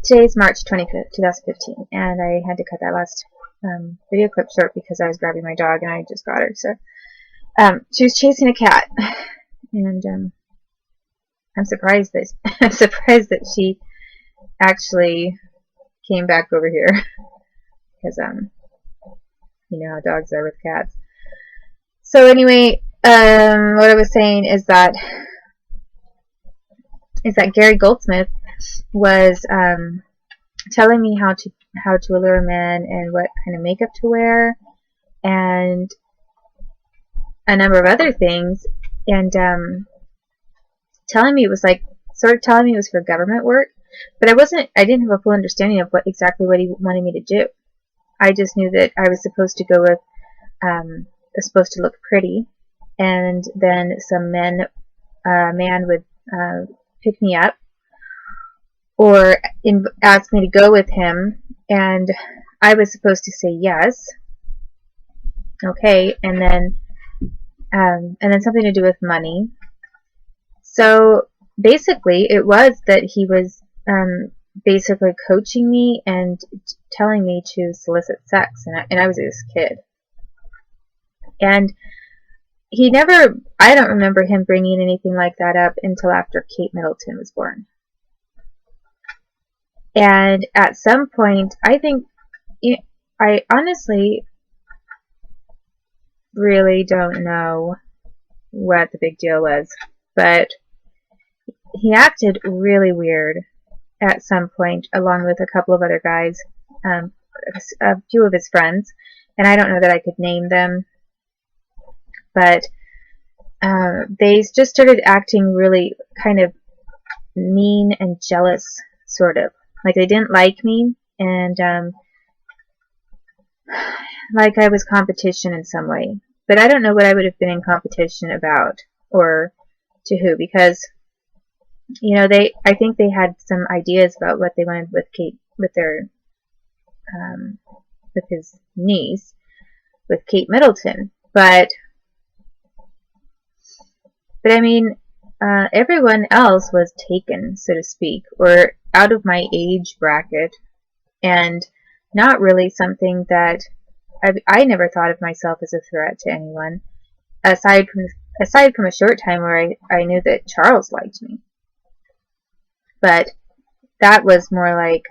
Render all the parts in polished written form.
Today's March 25th, 2015, and I had to cut that last video clip short because I was grabbing my dog and I just got her. So she was chasing a cat, and I'm surprised that she actually came back over here because you know how dogs are with cats. So anyway, what I was saying is that Gary Goldsmith was telling me how to allure men and what kind of makeup to wear and a number of other things, and telling me it was like telling me it was for government work, but I didn't have a full understanding of exactly what he wanted me to do. I just knew that I was supposed to go with was supposed to look pretty, and then some man would pick me up or ask me to go with him, and I was supposed to say yes, okay, and then something to do with money. So basically, it was that he was basically coaching me and telling me to solicit sex, and I was this kid. And he never, I don't remember him bringing anything like that up until after Kate Middleton was born. And at some point, I think, I honestly really don't know what the big deal was, but he acted really weird at some point, along with a couple of other guys, a few of his friends, and I don't know that I could name them, but they just started acting really kind of mean and jealous, sort of. Like they didn't like me, and like I was competition in some way. But I don't know what I would have been in competition about, or to who, because, you know, I think they had some ideas about what they wanted with Kate, with his niece, with Kate Middleton. But I mean, everyone else was taken, so to speak, or out of my age bracket, and not really something that I never thought of myself as a threat to anyone, aside from a short time where I knew that Charles liked me. But that was more like,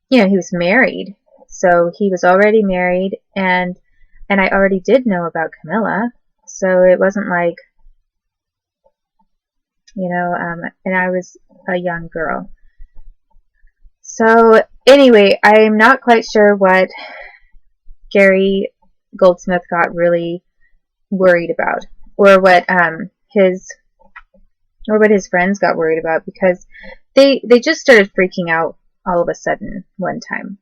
you know, he was married, so he was already married, and I already did know about Camilla, so it wasn't like, you know, and I was a young girl. So anyway, I'm not quite sure what Gary Goldsmith got really worried about, or what his friends got worried about, because they just started freaking out all of a sudden one time,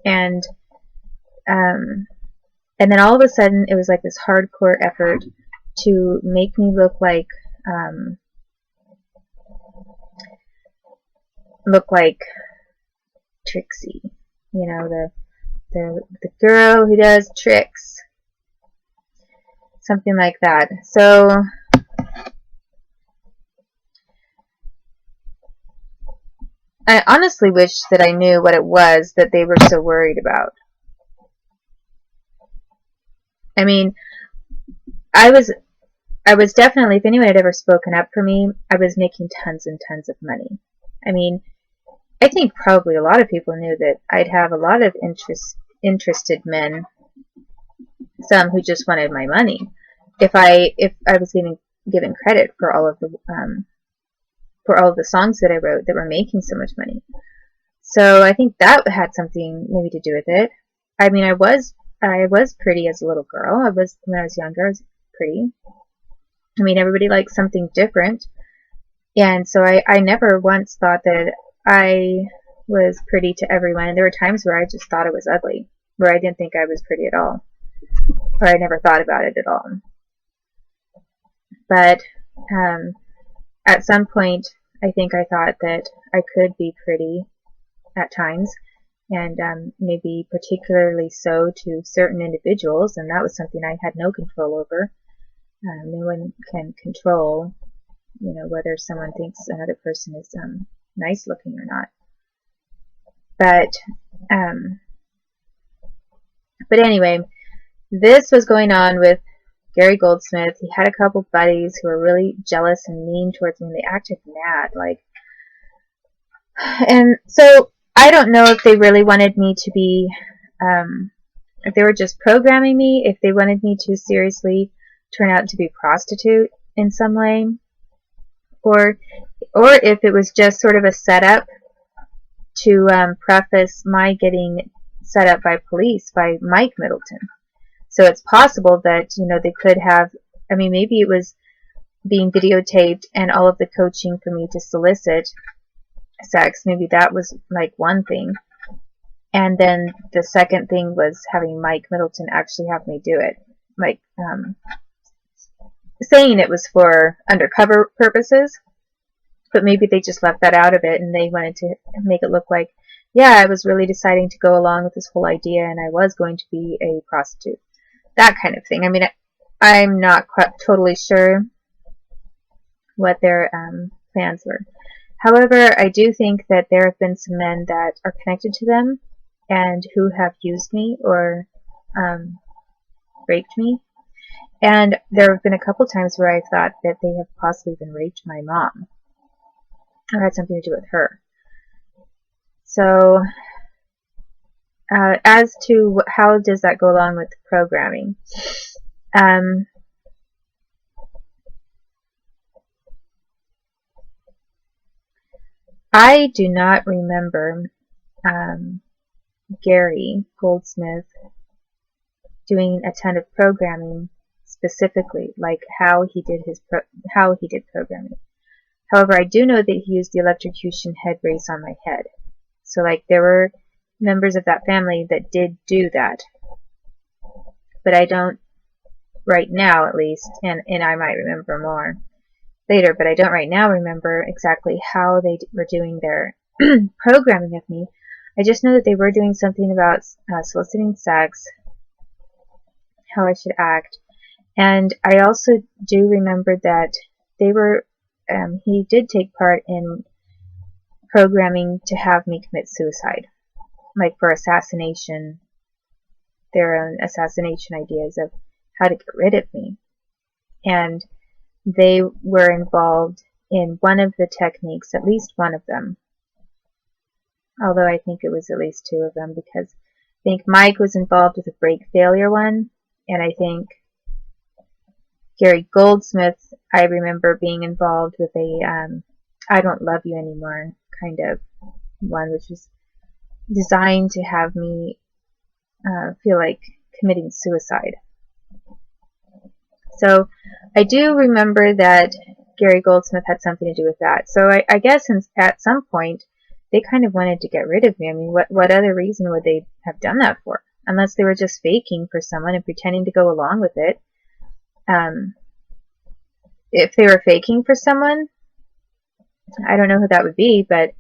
and then all of a sudden it was like this hardcore effort to make me look like Trixie, you know, the girl who does tricks, something like that. So I honestly wish that I knew what it was that they were so worried about. I mean, I was definitely, if anyone had ever spoken up for me, I was making tons and tons of money. I mean, I think probably a lot of people knew that I'd have a lot of interested men, some who just wanted my money, if I was given credit for all of the songs that I wrote that were making so much money. So I think that had something maybe to do with it. I mean, I was pretty as a little girl. When I was younger, I was pretty. I mean, everybody likes something different, and so I never once thought that I was pretty to everyone. And there were times where I just thought I was ugly, where I didn't think I was pretty at all, or I never thought about it at all. But at some point, I think I thought that I could be pretty at times, and maybe particularly so to certain individuals, and that was something I had no control over. No one can control you know, whether someone thinks another person is nice looking or not. But anyway, this was going on with Gary Goldsmith. He had a couple buddies who were really jealous and mean towards me. They acted mad, like, and so I don't know if they really wanted me to be, if they were just programming me, if they wanted me to seriously turn out to be a prostitute in some way, or if it was just sort of a setup to preface my getting set up by police by Mike Middleton. So it's possible that, you know, they could have, I mean, maybe it was being videotaped and all of the coaching for me to solicit sex, maybe that was like one thing. And then the second thing was having Mike Middleton actually have me do it. Like, saying it was for undercover purposes, but maybe they just left that out of it and they wanted to make it look like, yeah, I was really deciding to go along with this whole idea and I was going to be a prostitute. That kind of thing. I mean, I'm not quite totally sure what their plans were. However, I do think that there have been some men that are connected to them and who have used me or raped me. And there have been a couple times where I thought that they have possibly been raped my mom, or had something to do with her. So, as to how does that go along with programming? I do not remember Gary Goldsmith doing a ton of programming specifically, like how he did programming. However, I do know that he used the electrocution head brace on my head. So, like, there were members of that family that did do that. But I don't, right now at least, and I might remember more later, but I don't right now remember exactly how they were doing their programming of me. I just know that they were doing something about soliciting sex, how I should act, and I also do remember that they were, he did take part in programming to have me commit suicide, like for assassination, their own assassination ideas of how to get rid of me. And they were involved in one of the techniques, at least one of them, although I think it was at least two of them, because I think Mike was involved with a break failure one, and I think Gary Goldsmith, I remember being involved with a I don't love you anymore kind of one, which was designed to have me feel like committing suicide. So I do remember that Gary Goldsmith had something to do with that. So I guess at some point they kind of wanted to get rid of me. I mean, what other reason would they have done that for? Unless they were just faking for someone and pretending to go along with it. If they were faking for someone, I don't know who that would be, but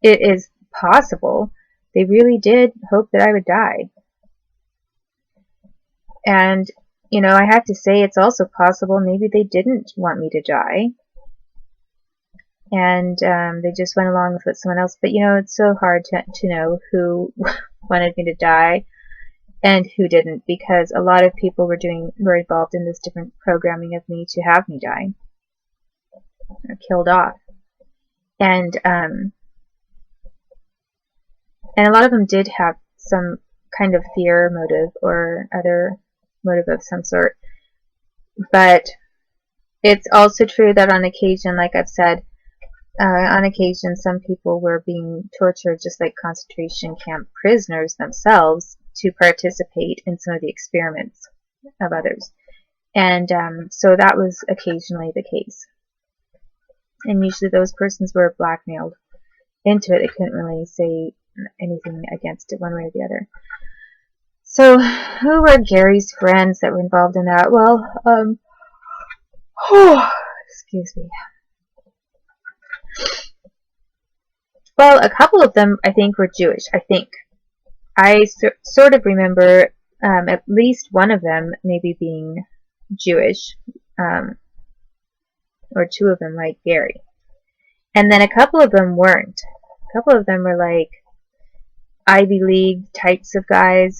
it is possible they really did hope that I would die. And, you know, I have to say it's also possible maybe they didn't want me to die. And they just went along with what someone else. But, you know, it's so hard to know who wanted me to die and who didn't, because a lot of people were involved in this different programming of me to have me die or killed off. And a lot of them did have some kind of fear motive or other motive of some sort. But it's also true that on occasion, like I've said, on occasion some people were being tortured just like concentration camp prisoners themselves to participate in some of the experiments of others. And so that was occasionally the case. And usually those persons were blackmailed into it. They couldn't really say anything against it one way or the other. So who were Gary's friends that were involved in that? Well, excuse me. Well, a couple of them I think were Jewish. I sort of remember at least one of them maybe being Jewish. or two of them liked Gary. And then a couple of them weren't. A couple of them were like Ivy League types of guys.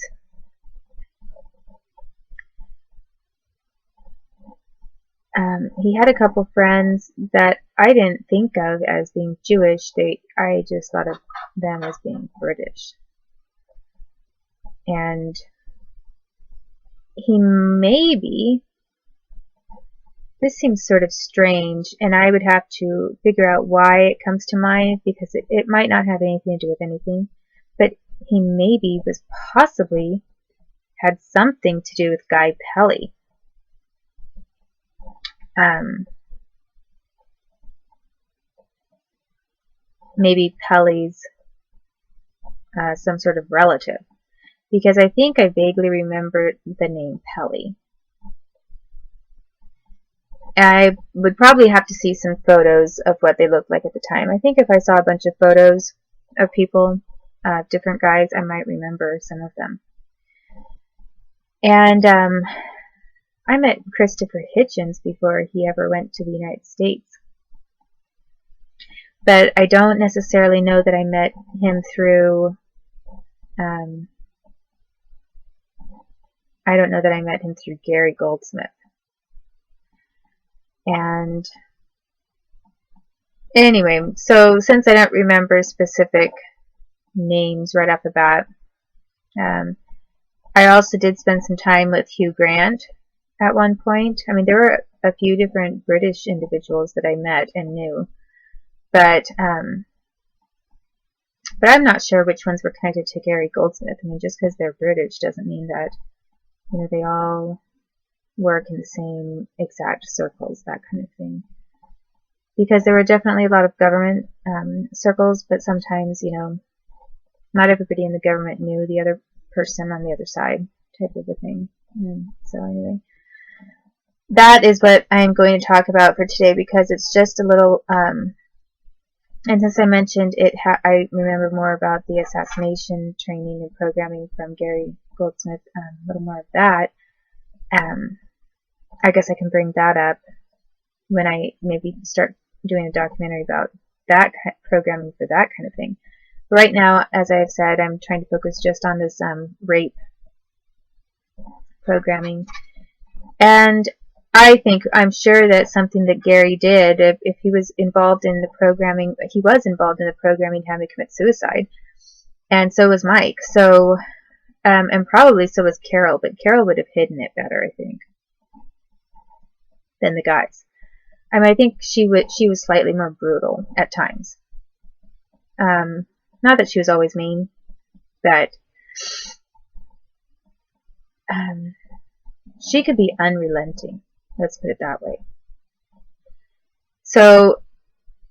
He had a couple friends that I didn't think of as being Jewish. I just thought of them as being British. And he maybe, this seems sort of strange, and I would have to figure out why it comes to mind, because it might not have anything to do with anything, but he maybe was possibly had something to do with Guy Pelly. Maybe Pelly's some sort of relative, because I think I vaguely remember the name Pelly. I would probably have to see some photos of what they looked like at the time. I think if I saw a bunch of photos of people, different guys, I might remember some of them. And I met Christopher Hitchens before he ever went to the United States. But I don't necessarily know that I met him through, I don't know that I met him through Gary Goldsmith. And anyway, so since I don't remember specific names right off the bat, I also did spend some time with Hugh Grant at one point. I mean, there were a few different British individuals that I met and knew, but I'm not sure which ones were connected to Gary Goldsmith. I mean, just because they're British doesn't mean that, you know, they all work in the same exact circles, that kind of thing. Because there were definitely a lot of government circles, but sometimes, you know, not everybody in the government knew the other person on the other side, type of a thing. So anyway, that is what I am going to talk about for today, because it's just a little, and since I mentioned it, I remember more about the assassination training and programming from Gary Goldsmith, a little more of that. I guess I can bring that up when I maybe start doing a documentary about that programming for that kind of thing. Right now, as I have said, I'm trying to focus just on this rape programming. And I'm sure that's something that Gary did. If he was involved in the programming, he was involved in the programming to have me commit suicide. And so was Mike. So, and probably so was Carol, but Carol would have hidden it better, I think, than the guys. I mean, I think she was slightly more brutal at times. Not that she was always mean, but she could be unrelenting. Let's put it that way. So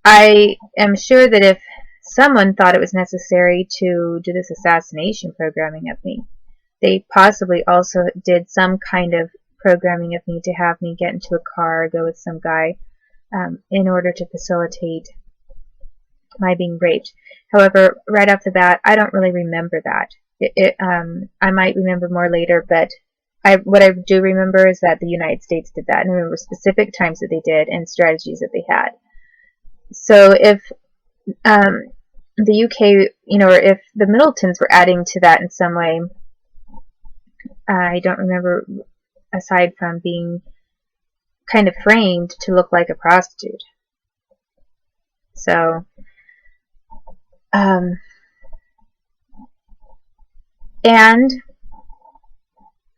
I am sure that if someone thought it was necessary to do this assassination programming of me, they possibly also did some kind of programming of me to have me get into a car or go with some guy in order to facilitate my being raped. However, right off the bat, I don't really remember that. I might remember more later, but what I do remember is that the United States did that, and I remember specific times that they did and strategies that they had. So if the UK, you know, or if the Middletons were adding to that in some way, I don't remember, aside from being kind of framed to look like a prostitute. So, and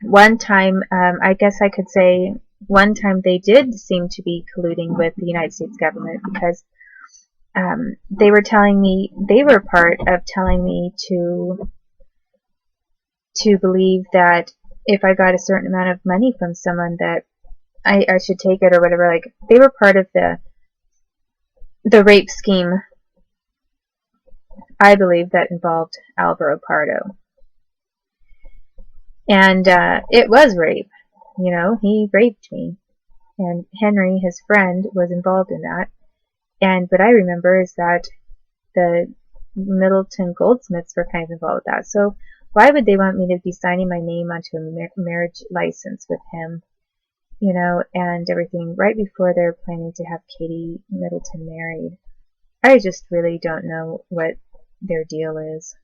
one time, I guess I could say, one time they did seem to be colluding with the United States government, because they were telling me, they were part of telling me to believe that if I got a certain amount of money from someone that I should take it or whatever. Like, they were part of the rape scheme, I believe, that involved Alvaro Pardo. And it was rape. You know, he raped me. And Henry, his friend, was involved in that. And what I remember is that the Middleton Goldsmiths were kind of involved with that. So why would they want me to be signing my name onto a marriage license with him you know, and everything right before they're planning to have Katie Middleton married. I just really don't know what their deal is.